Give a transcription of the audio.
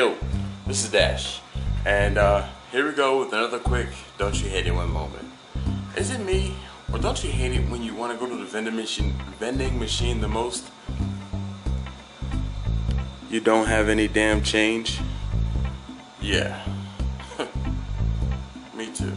Yo, this is Dash, and here we go with another quick Don't You Hate It One moment. Is it me, or don't you hate it when you want to go to the vending machine the most? You don't have any damn change? Yeah, me too.